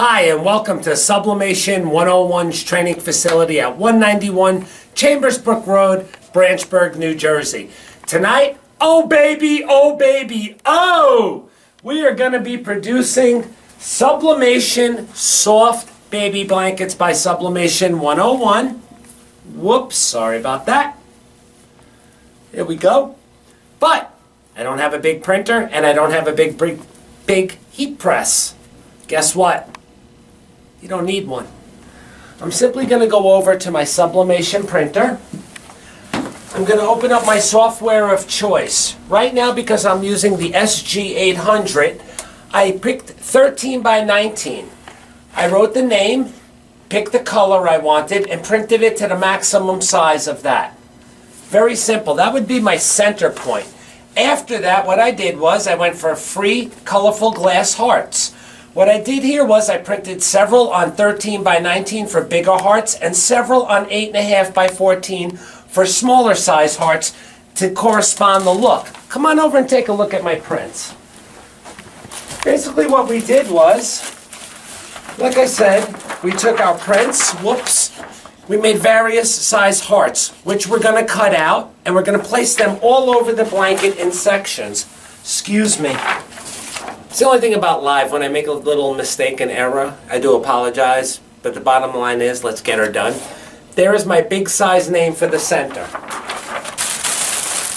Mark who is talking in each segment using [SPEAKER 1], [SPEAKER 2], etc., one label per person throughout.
[SPEAKER 1] Hi, and welcome to Sublimation 101's training facility at 191 Chambersbrook Road, Branchburg, New Jersey. Tonight, oh baby, we are going to be producing Sublimation Soft Baby Blankets by Sublimation 101. Whoops, sorry about that. Here we go. But I don't have a big printer and I don't have a big heat press. Guess what? You don't need one. I'm simply going to go over to my sublimation printer. I'm going to open up my software of choice. Right now, because I'm using the SG800, I picked 13 by 19. I wrote the name, picked the color I wanted, and printed it to the maximum size of that. Very simple. That would be my center point. After that, what I did was I went for free colorful glass hearts. What I did here was I printed several on 13 by 19 for bigger hearts and several on 8.5 by 14 for smaller size hearts to correspond the look. Come on over and take a look at my prints. Basically what we did was, like I said, we took our prints, we made various size hearts, which we're going to cut out, and we're going to place them all over the blanket in sections. Excuse me. It's the only thing about live, when I make a little mistake and error, I do apologize, but the bottom line is, let's get her done. There is my big size name for the center.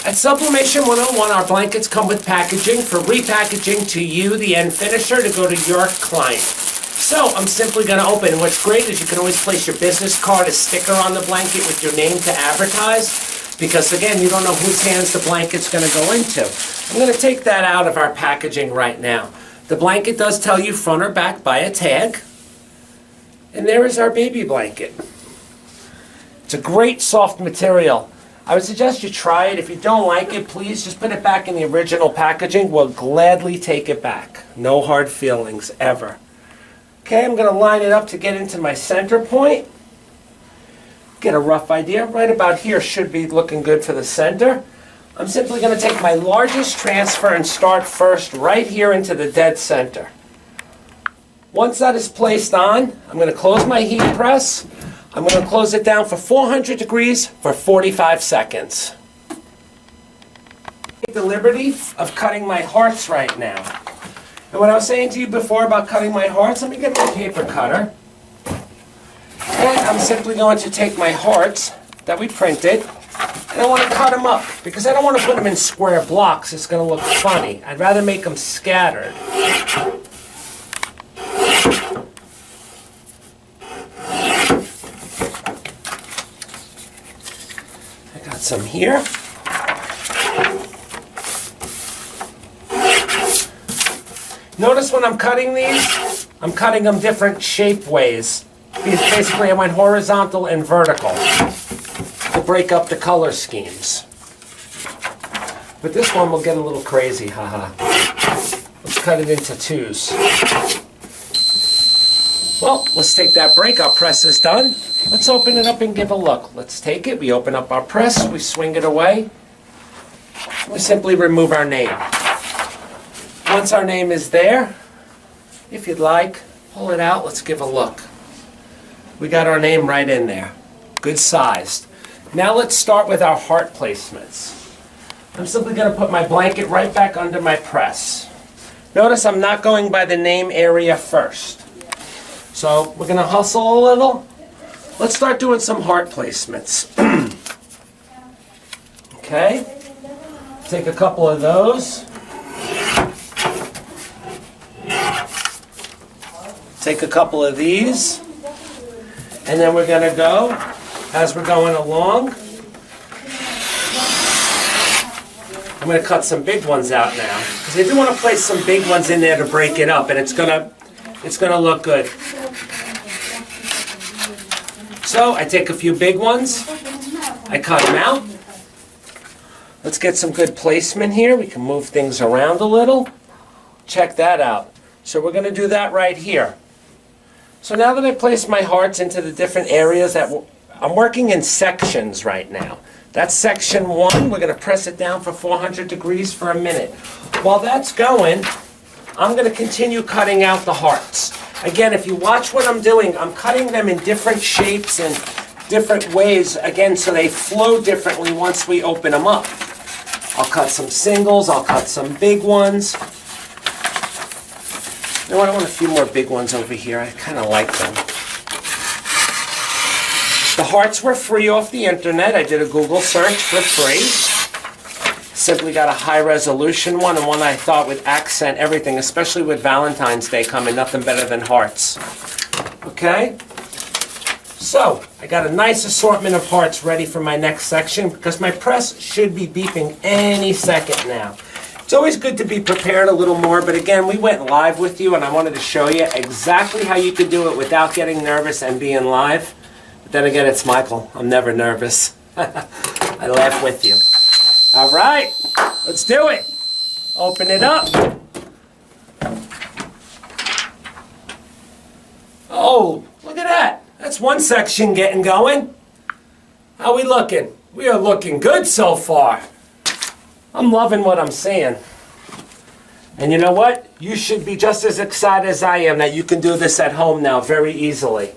[SPEAKER 1] At Sublimation 101, our blankets come with packaging for repackaging to you, the end finisher, to go to your client. So I'm simply going to open. And what's great is you can always place your business card, a sticker on the blanket with your name to advertise, because again, you don't know whose hands the blanket's going to go into. I'm going to take that out of our packaging right now. The blanket does tell you front or back by a tag. And there is our baby blanket. It's a great soft material. I would suggest you try it. If you don't like it, please just put it back in the original packaging. We'll gladly take it back. No hard feelings, ever. Okay, I'm going to line it up to get into my center point. Get a rough idea. Right about here should be looking good for the center. I'm simply going to take my largest transfer and start first right here into the dead center. Once that is placed on, I'm going to close my heat press. I'm going to close it down for 400 degrees for 45 seconds. Take the liberty of cutting my hearts right now. And what I was saying to you before about cutting my hearts, let me get my paper cutter. And I'm simply going to take my hearts that we printed, and I want to cut them up, because I don't want to put them in square blocks. It's going to look funny. I'd rather make them scattered. I got some here. Notice when I'm cutting these, I'm cutting them different shape ways. Because basically I went horizontal and vertical to break up the color schemes. But this one will get a little crazy, haha. Let's cut it into twos. Well, let's take that break. Our press is done. Let's open it up and give a look. Let's take it. We open up our press. We swing it away. We simply remove our name. Once our name is there, if you'd like, pull it out. Let's give a look. We got our name right in there. Good sized. Now let's start with our heart placements. I'm simply going to put my blanket right back under my press. Notice I'm not going by the name area first. So we're going to hustle a little. Let's start doing some heart placements. Okay. Take a couple of those. Take a couple of these. And then we're going to go, as we're going along, I'm going to cut some big ones out now, because I do want to place some big ones in there to break it up, and it's going to look good. So I take a few big ones, I cut them out. Let's get some good placement here. We can move things around a little. Check that out. So we're going to do that right here. So now that I placed my hearts into the different areas that I'm working in sections right now. That's section 1. We're going to press it down for 400 degrees for a minute. While that's going, I'm going to continue cutting out the hearts. Again, if you watch what I'm doing, I'm cutting them in different shapes and different ways, again, so they flow differently once we open them up. I'll cut some singles, I'll cut some big ones. You know what, I want a few more big ones over here. I kind of like them. The hearts were free off the internet. I did a Google search for free. Simply got a high resolution one, and one I thought would accent everything, especially with Valentine's Day coming, nothing better than hearts. Okay? So, I got a nice assortment of hearts ready for my next section because my press should be beeping any second now. It's always good to be prepared a little more, but again, we went live with you and I wanted to show you exactly how you could do it without getting nervous and being live. But then again, it's Michael. I'm never nervous. I laugh with you. All right, let's do it. Open it up. Oh, look at that. That's one section getting going. How we looking? We are looking good so far. I'm loving what I'm seeing. And you know what? You should be just as excited as I am that you can do this at home now very easily.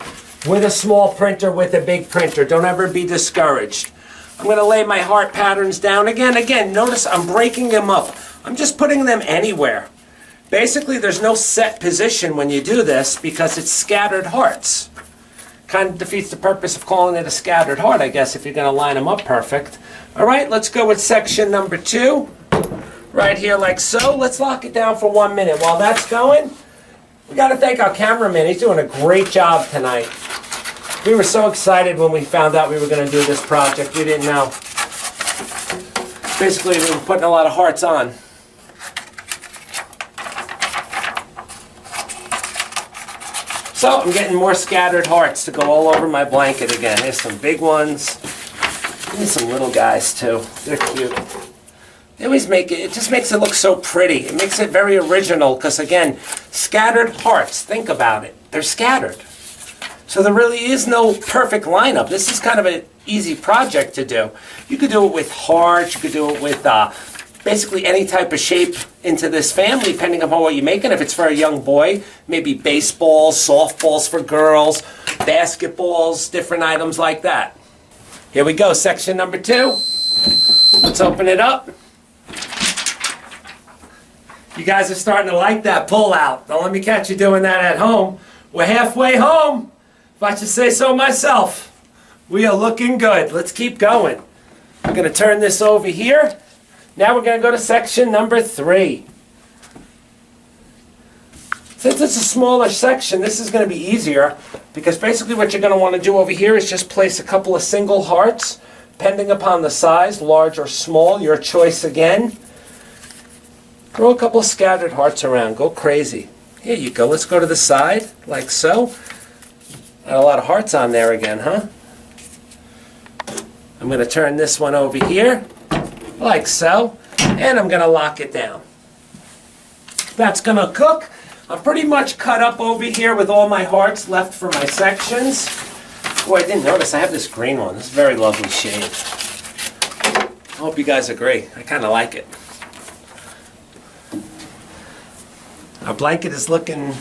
[SPEAKER 1] With a small printer, with a big printer. Don't ever be discouraged. I'm going to lay my heart patterns down again. Notice I'm breaking them up. I'm just putting them anywhere. Basically, there's no set position when you do this because it's scattered hearts. Kind of defeats the purpose of calling it a scattered heart, I guess, if you're going to line them up perfect. All right, let's go with section number 2. Right here like so. Let's lock it down for 1 minute. While that's going, we got to thank our cameraman. He's doing a great job tonight. We were so excited when we found out we were going to do this project. We didn't know. Basically, we were putting a lot of hearts on. So I'm getting more scattered hearts to go all over my blanket again. There's some big ones. And some little guys too. They're cute. They always make it, it just makes it look so pretty. It makes it very original because again, scattered hearts, think about it. They're scattered. So there really is no perfect lineup. This is kind of an easy project to do. You could do it with hearts, you could do it with basically any type of shape into this family, depending upon what you're making. If it's for a young boy, maybe baseballs, softballs for girls, basketballs, different items like that. Here we go, section number 2. Let's open it up. You guys are starting to like that pull out. Don't let me catch you doing that at home. We're halfway home, if I should say so myself. We are looking good. Let's keep going. We're going to turn this over here. Now we're going to go to section number 3. Since it's a smaller section, this is going to be easier because basically what you're going to want to do over here is just place a couple of single hearts, depending upon the size, large or small, your choice again. Throw a couple of scattered hearts around. Go crazy. Here you go. Let's go to the side, like so. Got a lot of hearts on there again, huh? I'm going to turn this one over here, like so, and I'm going to lock it down. That's going to cook. I'm pretty much cut up over here with all my hearts left for my sections. Boy, I didn't notice I have this green one. This is a very lovely shade. I hope you guys agree. I kind of like it. Our blanket is looking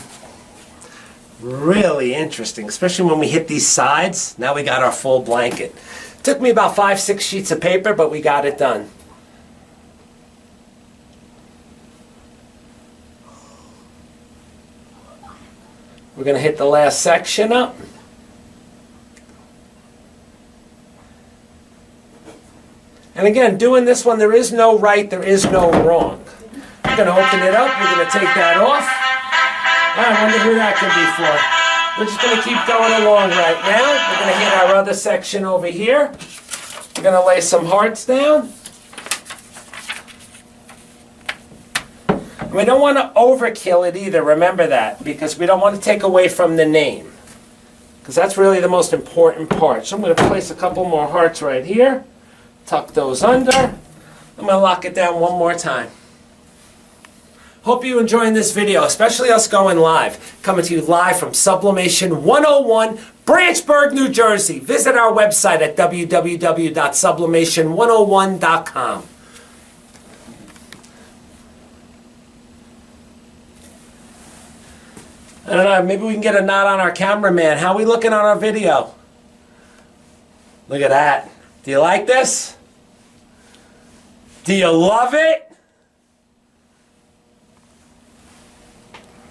[SPEAKER 1] really interesting, especially when we hit these sides. Now we got our full blanket. Took me about 5-6 sheets of paper, but we got it done. We're going to hit the last section up. And again, doing this one, there is no right, there is no wrong. We're going to open it up. We're going to take that off. I wonder who that could be for. We're just going to keep going along right now. We're going to hit our other section over here. We're going to lay some hearts down. We don't want to overkill it either, remember that, because we don't want to take away from the name. Because that's really the most important part. So I'm going to place a couple more hearts right here. Tuck those under. I'm going to lock it down one more time. Hope you're enjoying this video, especially us going live. Coming to you live from Sublimation 101, Branchburg, New Jersey. Visit our website at www.sublimation101.com. I don't know, maybe we can get a nod on our cameraman. How are we looking on our video? Look at that. Do you like this? Do you love it?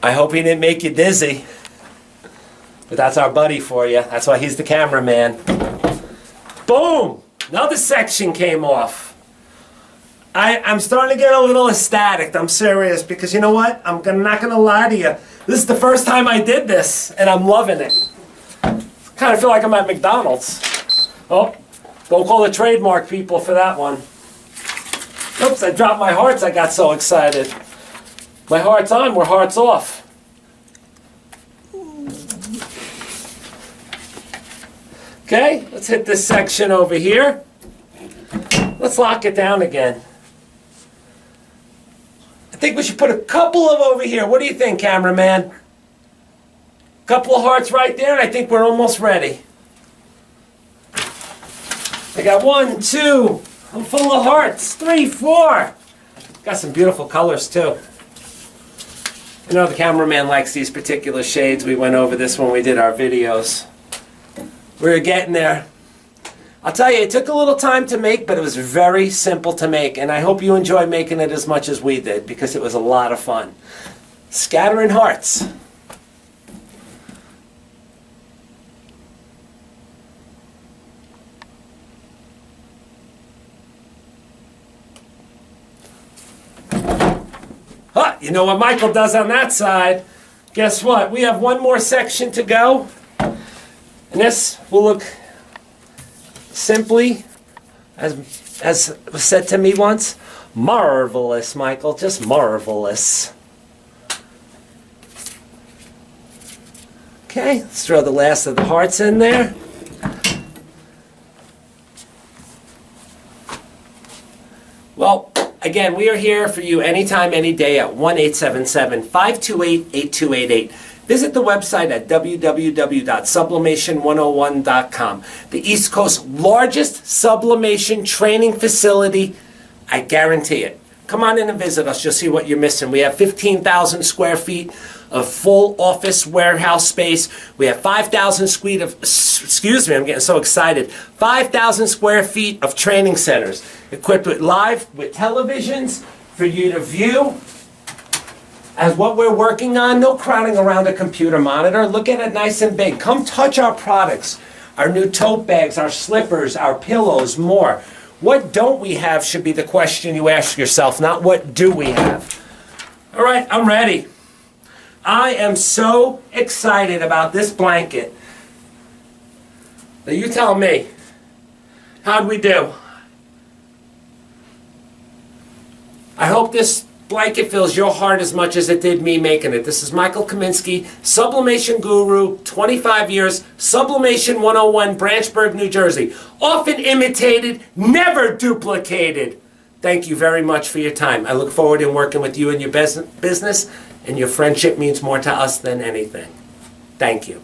[SPEAKER 1] I hope he didn't make you dizzy. But that's our buddy for you. That's why he's the cameraman. Boom! Another section came off. I'm starting to get a little ecstatic. I'm serious, because you know what? I'm not going to lie to you. This is the first time I did this, and I'm loving it. Kind of feel like I'm at McDonald's. Oh, don't call the trademark people for that one. Oops, I dropped my hearts. I got so excited. My heart's on, we're hearts off. Okay, let's hit this section over here. Let's lock it down again. I think we should put a couple of over here. What do you think, cameraman? Couple of hearts right there, and I think we're almost ready. I got 1, 2, I'm full of hearts. 3, 4. Got some beautiful colors too. I know the cameraman likes these particular shades. We went over this when we did our videos. We're getting there. I'll tell you, it took a little time to make, but it was very simple to make. And I hope you enjoy making it as much as we did, because it was a lot of fun. Scattering hearts. Huh, you know what Michael does on that side? Guess what? We have one more section to go. And this will look simply, as was said to me once, marvelous, Michael, just marvelous. Okay, let's throw the last of the hearts in there. Well, again, we are here for you anytime, any day at 1-877-528-8288. Visit the website at www.sublimation101.com. The East Coast's largest sublimation training facility. I guarantee it. Come on in and visit us. You'll see what you're missing. We have 15,000 square feet of full office warehouse space. We have 5,000 excuse me, I'm getting so excited. 5,000 square feet of training centers equipped with televisions for you to view as what we're working on. No crowding around a computer monitor. Look at it nice and big. Come touch our products, our new tote bags, our slippers, our pillows, more. What don't we have should be the question you ask yourself, not what do we have. All right, I'm ready. I am so excited about this blanket. Now you tell me, how'd we do? I hope this blanket fills your heart as much as it did me making it. This is Michael Kaminsky, Sublimation Guru, 25 years, Sublimation 101, Branchburg, New Jersey. Often imitated, never duplicated. Thank you very much for your time. I look forward to working with you in your business, and your friendship means more to us than anything. Thank you.